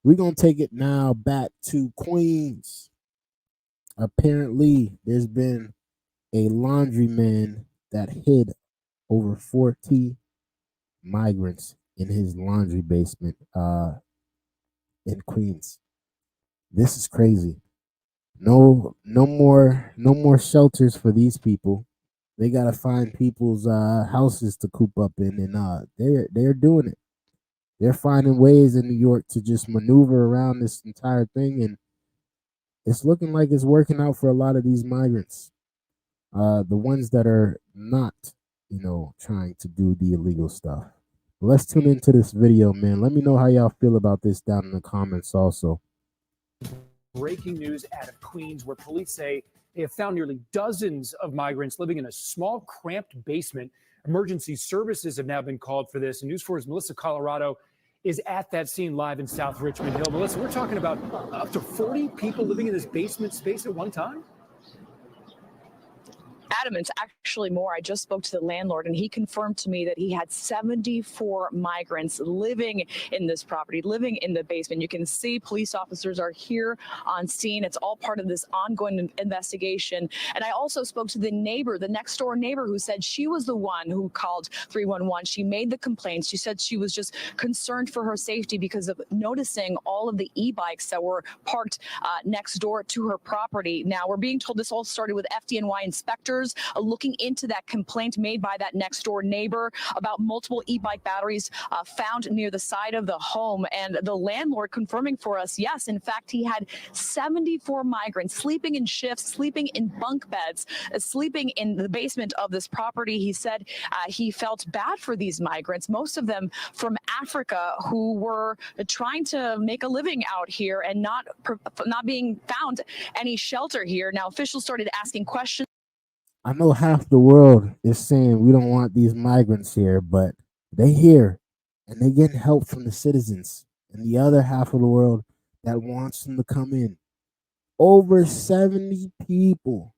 We're going to take it now back to Queens. Apparently, there's been a laundryman that hid over 40 migrants in his laundry basement in Queens. This is crazy. No more shelters for these people. They gotta find people's houses to coop up in, and they're doing it. They're finding ways in New York to just maneuver around this entire thing, and it's looking like it's working out for a lot of these migrants. The ones that are not, trying to do the illegal stuff. Let's tune into this video, man. Let me know how y'all feel about this down in the comments also. Breaking news out of Queens, where police say they have found nearly dozens of migrants living in a small, cramped basement. Emergency services have now been called for this. And News 4's Melissa Colorado is at that scene live in South Richmond Hill. Melissa, we're talking about up to 40 people living in this basement space at one time? Adam, it's actually more. I just spoke to the landlord, and he confirmed to me that he had 74 migrants living in this property, living in the basement. You can see police officers are here on scene. It's all part of this ongoing investigation. And I also spoke to the neighbor, the next door neighbor, who said she was the one who called 311. She made the complaints. She said she was just concerned for her safety because of noticing all of the e-bikes that were parked next door to her property. Now, we're being told this all started with FDNY inspectors looking into that complaint made by that next door neighbor about multiple e-bike batteries found near the side of the home. And the landlord confirming for us, yes, in fact, he had 74 migrants sleeping in shifts, sleeping in bunk beds, sleeping in the basement of this property. He said he felt bad for these migrants, most of them from Africa, who were trying to make a living out here and not being found any shelter here. Now, officials started asking questions. I know half the world is saying we don't want these migrants here, but they here and they getting help from the citizens. And the other half of the world that wants them to come in. Over 70 people.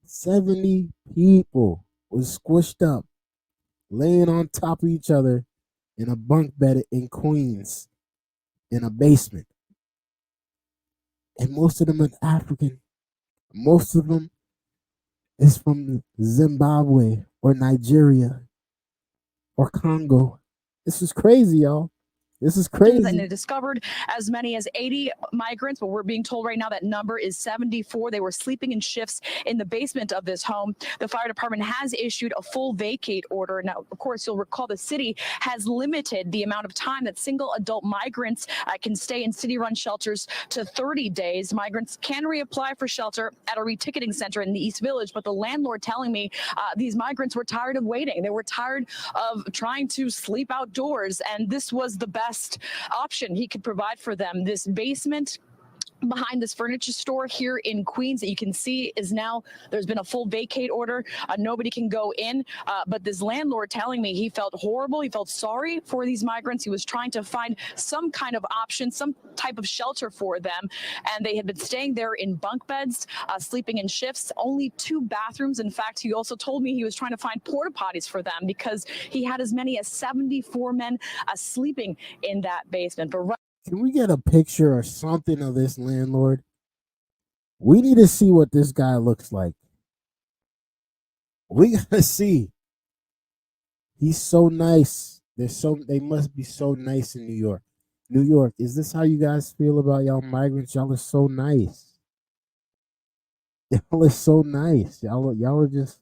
70 people was squished up, laying on top of each other in a bunk bed in Queens, in a basement. And most of them are African. Most of them is from Zimbabwe or Nigeria or Congo. This is crazy, y'all. This is crazy. And they discovered as many as 80 migrants, but we're being told right now that number is 74. They were sleeping in shifts in the basement of this home. The fire department has issued a full vacate order. Now, of course, you'll recall the city has limited the amount of time that single adult migrants can stay in city-run shelters to 30 days. Migrants can reapply for shelter at a reticketing center in the East Village, but the landlord telling me these migrants were tired of waiting. They were tired of trying to sleep outdoors, and this was the best option he could provide for them. This basement behind this furniture store here in Queens that you can see is now, there's been a full vacate order. Nobody can go in, but this landlord telling me he felt horrible. He felt sorry for these migrants. He was trying to find some kind of option, some type of shelter for them. And they had been staying there in bunk beds, sleeping in shifts, only 2 bathrooms. In fact, he also told me he was trying to find porta potties for them because he had as many as 74 men sleeping in that basement. But can we get a picture or something of this landlord? We need to see what this guy looks like. We gotta see. He's so nice. They must be so nice in New York. New York, is this how you guys feel about y'all migrants? Y'all are so nice. Y'all are so nice. Y'all are just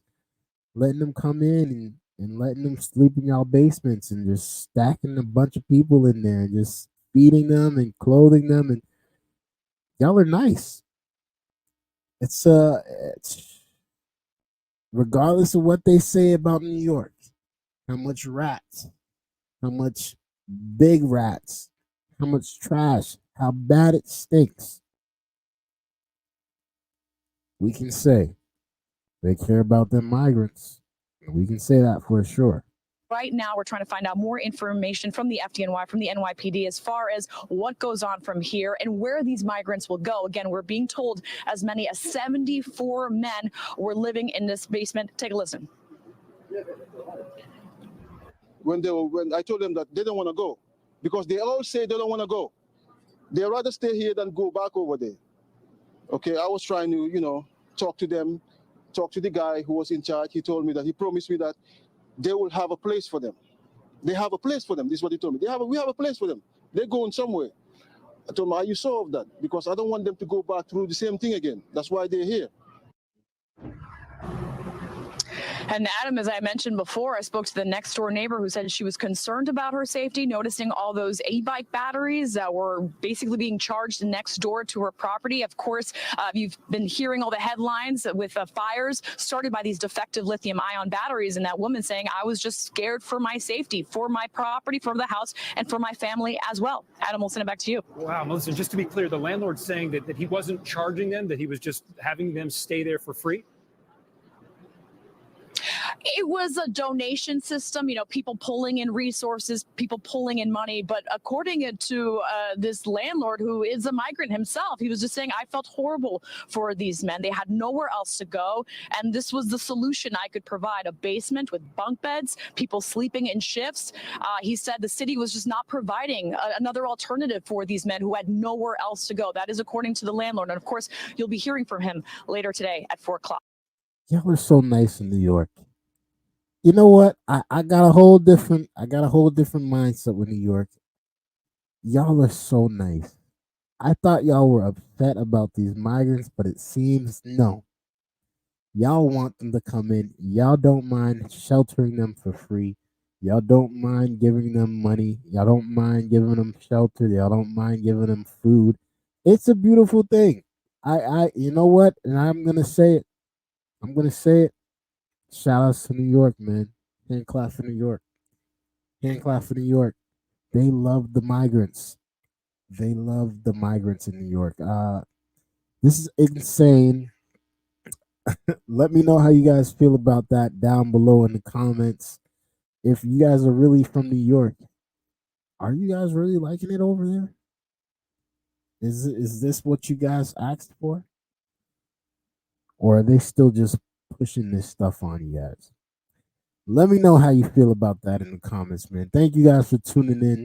letting them come in and letting them sleep in y'all basements and just stacking a bunch of people in there and just feeding them and clothing them, and y'all are nice. It's regardless of what they say about New York, how much rats, how much big rats, how much trash, how bad it stinks, we can say they care about them migrants. We can say that for sure. Right now, we're trying to find out more information from the FDNY, from the NYPD, as far as what goes on from here and where these migrants will go. Again, we're being told as many as 74 men were living in this basement. Take a listen. When I told them that they don't want to go, because they all say they don't want to go. They'd rather stay here than go back over there. Okay, I was trying to, talk to them, talk to the guy who was in charge. He told me that he promised me that they will have a place for them. They have a place for them. This is what he told me. We have a place for them. They're going somewhere. I told him, are you sure of that? Because I don't want them to go back through the same thing again. That's why they're here. And Adam, as I mentioned before, I spoke to the next door neighbor who said she was concerned about her safety, noticing all those e-bike batteries that were basically being charged next door to her property. Of course, you've been hearing all the headlines with fires started by these defective lithium-ion batteries, and that woman saying, I was just scared for my safety, for my property, for the house, and for my family as well. Adam, we'll send it back to you. Wow, Melissa, just to be clear, the landlord's saying that he wasn't charging them, that he was just having them stay there for free? It was a donation system, people pulling in resources, people pulling in money. But according to this landlord, who is a migrant himself, he was just saying, I felt horrible for these men. They had nowhere else to go. And this was the solution I could provide, a basement with bunk beds, people sleeping in shifts. He said the city was just not providing another alternative for these men who had nowhere else to go. That is according to the landlord. And of course, you'll be hearing from him later today at 4 o'clock. Y'all are so nice in New York. You know what? I got a whole different mindset with New York. Y'all are so nice. I thought y'all were upset about these migrants, but it seems no. Y'all want them to come in. Y'all don't mind sheltering them for free. Y'all don't mind giving them money. Y'all don't mind giving them shelter. Y'all don't mind giving them food. It's a beautiful thing. You know what? And I'm gonna say it. I'm gonna say it. Shout outs to New York, man. Hand clap for New York. Hand clap for New York. They love the migrants. They love the migrants in New York. This is insane. Let me know how you guys feel about that down below in the comments. If you guys are really from New York, are you guys really liking it over there? Is this what you guys asked for? Or are they still just pushing this stuff on you guys? Let me know how you feel about that in the comments, man. Thank you guys for tuning in.